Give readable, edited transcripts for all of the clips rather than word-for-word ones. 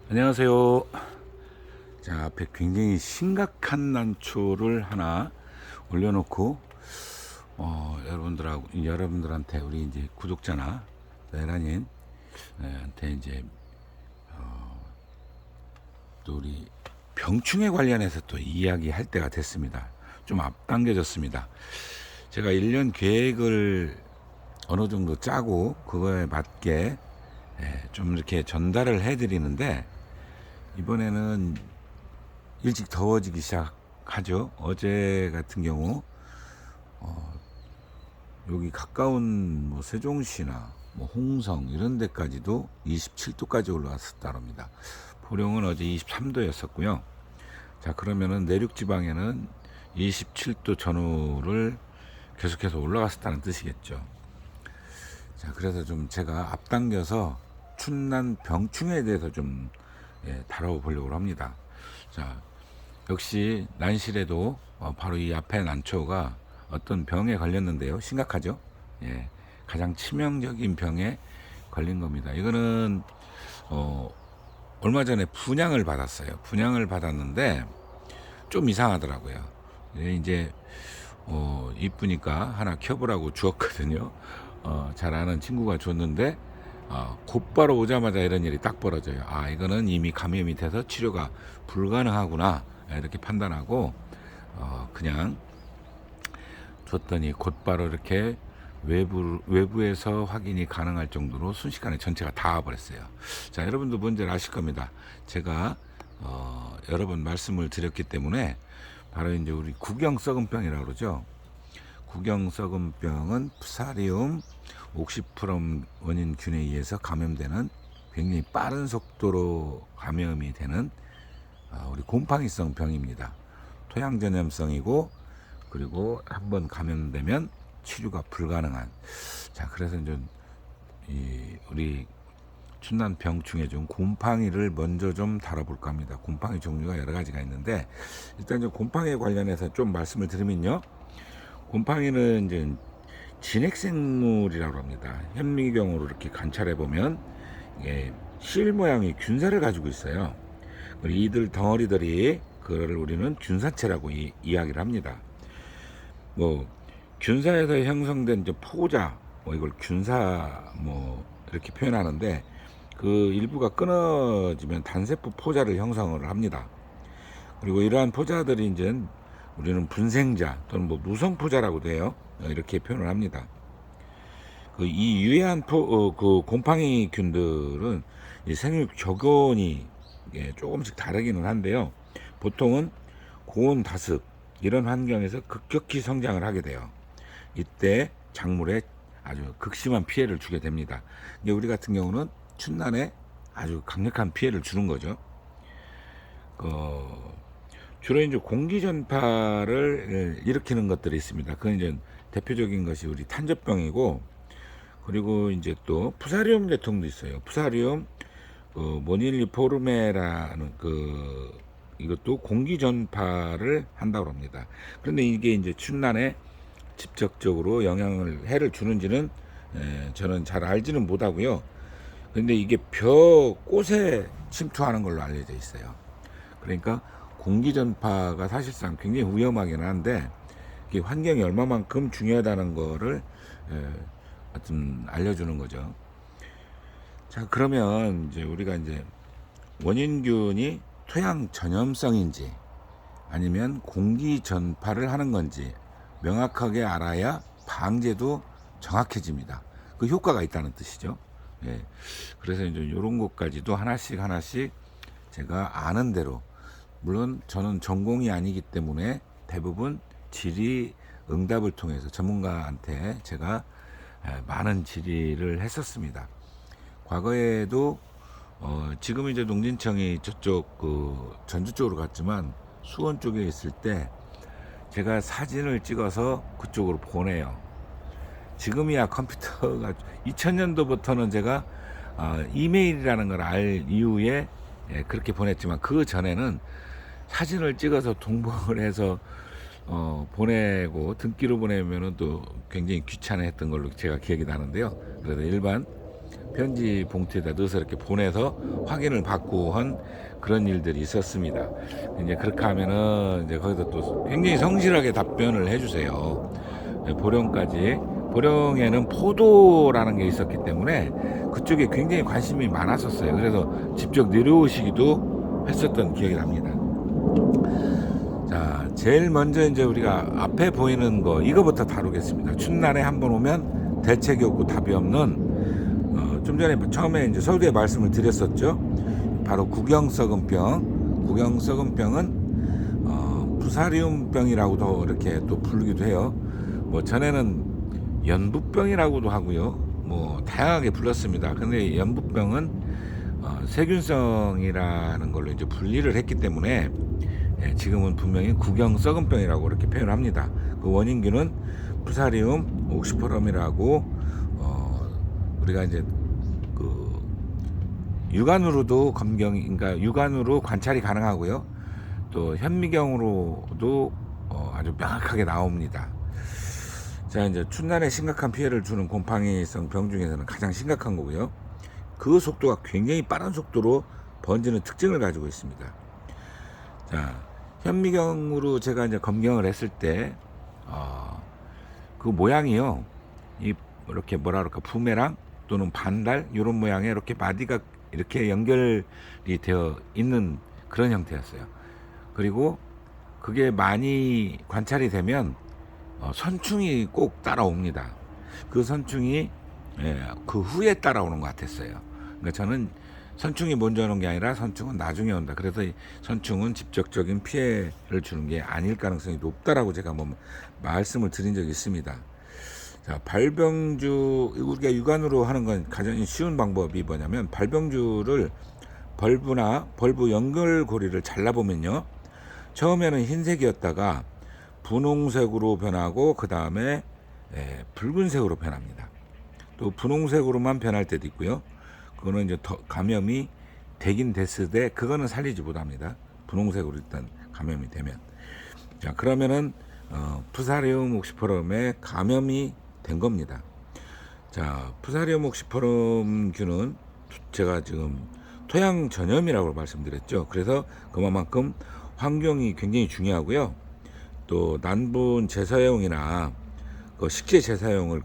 안녕하세요. 자, 앞에 굉장히 심각한 난초를 하나 올려놓고 여러분들한테 우리 이제 구독자나 내란인한테 이제 또 우리 병충해 관련해서 또 이야기할 때가 됐습니다. 좀 앞당겨졌습니다. 제가 1년 계획을 어느 정도 짜고 그거에 맞게 좀 이렇게 전달을 해드리는데, 이번에는 일찍 더워지기 시작하죠. 어제 같은 경우 여기 가까운 뭐 세종시나 뭐 홍성 이런 데까지도 27도까지 올라왔었다 합니다. 보령은 어제 23도였었고요. 자, 그러면은 내륙 지방에는 27도 전후를 계속해서 올라갔었다는 뜻이겠죠. 자, 그래서 좀 제가 앞당겨서 춘난 병충해에 대해서 좀 다뤄보려고 합니다. 자, 역시 난실에도 바로 이 앞에 난초가 어떤 병에 걸렸는데요. 심각하죠. 예, 가장 치명적인 병에 걸린 겁니다. 이거는 얼마 전에 분양을 받았어요. 분양을 받았는데 좀 이상하더라고요. 이제 이쁘니까 하나 켜보라고 주었거든요. 잘 아는 친구가 줬는데 곧바로 오자마자 이런 일이 딱 벌어져요. 아, 이거는 이미 감염이 돼서 치료가 불가능하구나, 이렇게 판단하고 그냥 줬더니 곧바로 이렇게 외부에서 확인이 가능할 정도로 순식간에 전체가 다 와버렸어요. 자, 여러분도 뭔지 아실 겁니다. 제가 여러 번 말씀을 드렸기 때문에 바로 이제 우리 구경썩은병이라고 그러죠. 구경썩은병은 푸사리움 옥시프럼 원인균에 의해서 감염되는 굉장히 빠른 속도로 감염이 되는 우리 곰팡이성 병입니다. 토양전염성이고, 그리고 한번 감염되면 치료가 불가능한. 자, 그래서 이제 우리 춘난 병충해 중 곰팡이를 먼저 좀 다뤄볼까 합니다. 곰팡이 종류가 여러 가지가 있는데, 일단 좀 곰팡이에 관련해서 좀 말씀을 드리면요. 곰팡이는 이제 진핵생물이라고 합니다. 현미경으로 이렇게 관찰해 보면 이게 실 모양의 균사를 가지고 있어요. 이들 덩어리들이 그거를 우리는 균사체라고 이야기를 합니다. 뭐 균사에서 형성된 이제 포자, 뭐 이걸 균사 뭐 이렇게 표현하는데, 그 일부가 끊어지면 단세포 포자를 형성을 합니다. 그리고 이러한 포자들이 이제 우리는 분생자 또는 뭐 무성포자라고도 해요. 이렇게 표현을 합니다. 이 유해한 그 곰팡이 균들은 이 생육 조건이 조금씩 다르기는 한데요. 보통은 고온 다습 이런 환경에서 급격히 성장을 하게 돼요. 이때 작물에 아주 극심한 피해를 주게 됩니다. 근데 우리 같은 경우는 춘난에 아주 강력한 피해를 주는 거죠. 주로 이제 공기 전파를 일으키는 것들이 있습니다. 그건 이제 대표적인 것이 우리 탄저병이고, 그리고 이제 또 푸사리움 계통도 있어요. 푸사리움 모닐리포르메라는 이것도 공기 전파를 한다고 합니다. 그런데 이게 이제 춘난에 직접적으로 해를 주는지는 저는 잘 알지는 못하고요. 그런데 이게 꽃에 침투하는 걸로 알려져 있어요. 그러니까 공기 전파가 사실상 굉장히 위험하긴 한데, 이게 환경이 얼마만큼 중요하다는 거를 하여튼 알려주는 거죠. 자, 그러면 이제 우리가 이제 원인균이 토양 전염성인지 아니면 공기 전파를 하는 건지 명확하게 알아야 방제도 정확해집니다. 그 효과가 있다는 뜻이죠. 예. 그래서 이제 이런 것까지도 하나씩 제가 아는 대로, 물론 저는 전공이 아니기 때문에 대부분 질의 응답을 통해서 전문가한테 제가 많은 질의를 했었습니다. 과거에도 지금 이제 농진청이 저쪽 전주 쪽으로 갔지만 수원 쪽에 있을 때 제가 사진을 찍어서 그쪽으로 보내요. 지금이야 컴퓨터가 2000년도부터는 제가 이메일이라는 걸 알 이후에 그렇게 보냈지만, 그 전에는 사진을 찍어서 동봉을 해서 보내고 등기로 보내면은 또 굉장히 귀찮아했던 걸로 제가 기억이 나는데요. 그래서 일반 편지 봉투에다 넣어서 이렇게 보내서 확인을 받고 한 그런 일들이 있었습니다. 이제 그렇게 하면은 이제 거기서 또 굉장히 성실하게 답변을 해주세요. 보령에는 포도라는 게 있었기 때문에 그쪽에 굉장히 관심이 많았었어요. 그래서 직접 내려오시기도 했었던 기억이 납니다. 자, 제일 먼저 이제 우리가 앞에 보이는 거 이거부터 다루겠습니다. 춘날에 한번 오면 대책이 없고 답이 없는 좀 전에 처음에 이제 서두에 말씀을 드렸었죠. 바로 구경썩은병. 구경썩은병은 부사리움병이라고도 이렇게 또 부르기도 해요. 뭐 전에는 연부병이라고도 하고요. 뭐 다양하게 불렀습니다. 근데 연부병은 세균성이라는 걸로 이제 분리를 했기 때문에 지금은 분명히 구경썩은병이라고 이렇게 표현합니다. 그 원인균은 부사리움 옥시퍼럼이라고 우리가 이제 그 육안으로도 그러니까 육안으로 관찰이 가능하고요. 또 현미경으로도 아주 명확하게 나옵니다. 자, 이제 춘날에 심각한 피해를 주는 곰팡이성 병 중에서는 가장 심각한 거고요. 그 속도가 굉장히 빠른 속도로 번지는 특징을 가지고 있습니다. 자, 현미경으로 제가 이제 검경을 했을 때, 그 모양이요. 이렇게 뭐라 그럴까, 부메랑 또는 반달, 이런 모양의 이렇게 마디가 이렇게 연결이 되어 있는 그런 형태였어요. 그리고 그게 많이 관찰이 되면, 선충이 꼭 따라옵니다. 그 선충이, 그 후에 따라오는 것 같았어요. 그러니까 저는 선충이 먼저 오는 게 아니라 선충은 나중에 온다. 그래서 이 선충은 직접적인 피해를 주는 게 아닐 가능성이 높다라고 제가 한번 말씀을 드린 적이 있습니다. 자, 발병주, 우리가 육안으로 하는 건 가장 쉬운 방법이 뭐냐면 발병주를 벌브 연결고리를 잘라보면요. 처음에는 흰색이었다가 분홍색으로 변하고 그 다음에 붉은색으로 변합니다. 또 분홍색으로만 변할 때도 있고요. 그거는 이제 더 감염이 되긴 됐으되 그거는 살리지 못합니다. 분홍색으로 일단 감염이 되면. 자, 그러면은 푸사리움 옥시퍼럼에 감염이 된 겁니다. 자, 푸사리움 옥시퍼럼균은 제가 지금 토양 전염이라고 말씀드렸죠. 그래서 그만큼 환경이 굉장히 중요하고요. 또 난분 재사용이나 그 식재 재사용을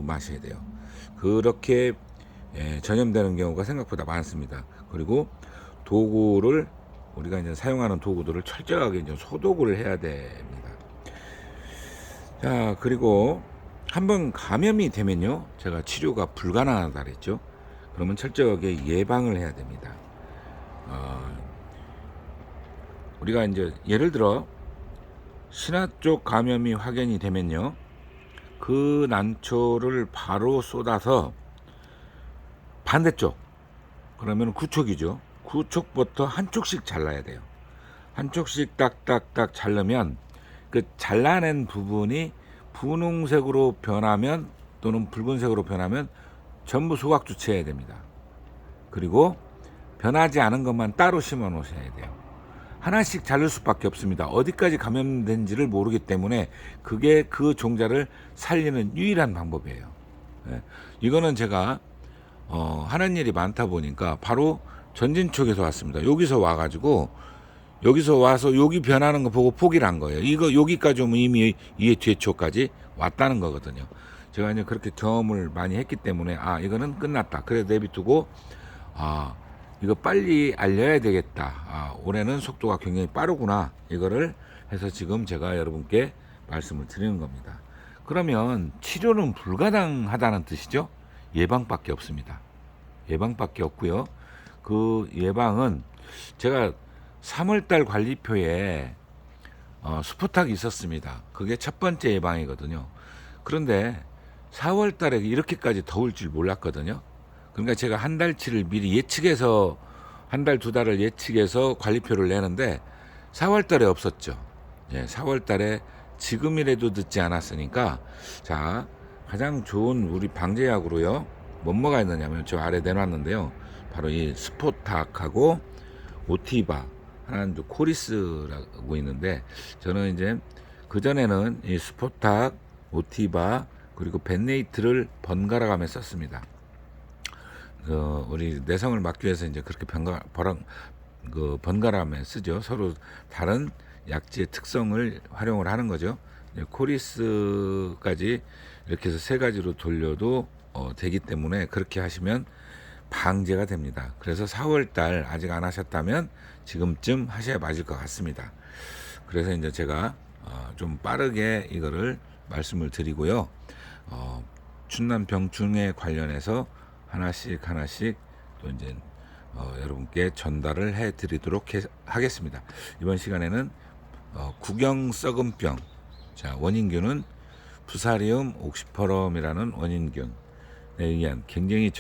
마셔야 돼요. 그렇게 전염되는 경우가 생각보다 많습니다. 그리고 도구를 우리가 이제 사용하는 도구들을 철저하게 이제 소독을 해야 됩니다. 자, 그리고 한번 감염이 되면요, 제가 치료가 불가능하다 그랬죠. 그러면 철저하게 예방을 해야 됩니다. 우리가 이제 예를 들어 신화 쪽 감염이 확인이 되면요, 그 난초를 바로 쏟아서 반대쪽, 그러면 구촉이죠. 구촉부터 한쪽씩 잘라야 돼요. 한쪽씩 딱딱딱 자르면 그 잘라낸 부분이 분홍색으로 변하면 또는 붉은색으로 변하면 전부 소각 주체해야 됩니다. 그리고 변하지 않은 것만 따로 심어 놓으셔야 돼요. 하나씩 자를 수밖에 없습니다. 어디까지 감염된지를 모르기 때문에 그게 그 종자를 살리는 유일한 방법이에요. 이거는 제가 하는 일이 많다 보니까 바로 전진 쪽에서 왔습니다. 여기서 와가지고 여기서 와서 여기 변하는 거 보고 포기를 한 거예요. 이거 여기까지 오면 이미 이 뒤에 쪽까지 왔다는 거거든요. 제가 이제 그렇게 경험을 많이 했기 때문에 이거는 끝났다. 그래 내비두고 이거 빨리 알려야 되겠다. 올해는 속도가 굉장히 빠르구나. 이거를 해서 지금 제가 여러분께 말씀을 드리는 겁니다. 그러면 치료는 불가능하다는 뜻이죠. 예방밖에 없습니다. 예방밖에 없고요. 그 예방은 제가 3월달 관리표에 스포탁이 있었습니다. 그게 첫 번째 예방이거든요. 그런데 4월달에 이렇게까지 더울 줄 몰랐거든요. 그러니까 제가 한 달치를 미리 예측해서 한 달, 두 달을 예측해서 관리표를 내는데 4월달에 없었죠. 4월달에 지금이라도 늦지 않았으니까 자, 가장 좋은 우리 방제약으로요. 뭐가 있느냐면 저 아래 내놨는데요. 바로 이 스포탁하고 오티바, 하나는 코리스라고 있는데 저는 이제 그전에는 이 스포탁, 오티바 그리고 벤네이트를 번갈아 가며 썼습니다. 우리 내성을 막기 위해서 이제 그렇게 번갈아가며 쓰죠. 서로 다른 약재의 특성을 활용을 하는 거죠. 코리스까지 이렇게 해서 세 가지로 돌려도 되기 때문에 그렇게 하시면 방제가 됩니다. 그래서 4월달 아직 안 하셨다면 지금쯤 하셔야 맞을 것 같습니다. 그래서 이제 제가 좀 빠르게 이거를 말씀을 드리고요. 춘남 병충해 관련해서 하나씩 또 이제 여러분께 전달을 해드리도록 하겠습니다. 이번 시간에는 구경 썩은병, 자 원인균은 부사리움 옥시퍼럼이라는 원인균에 의한 굉장히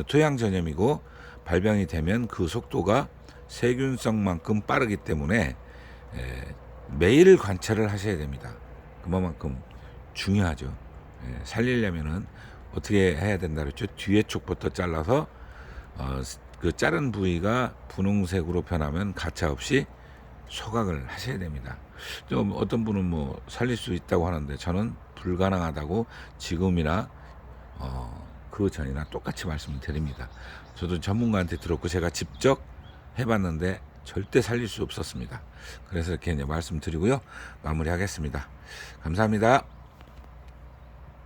토양 전염이고 발병이 되면 그 속도가 세균성만큼 빠르기 때문에 매일 관찰을 하셔야 됩니다. 그만큼 중요하죠. 살리려면은 어떻게 해야 된다 그랬죠? 뒤에 쪽부터 잘라서 그 자른 부위가 분홍색으로 변하면 가차없이 소각을 하셔야 됩니다. 좀 어떤 분은 뭐 살릴 수 있다고 하는데 저는 불가능하다고 지금이나 그 전이나 똑같이 말씀을 드립니다. 저도 전문가한테 들었고 제가 직접 해봤는데 절대 살릴 수 없었습니다. 그래서 이렇게 이제 말씀드리고요. 마무리하겠습니다. 감사합니다.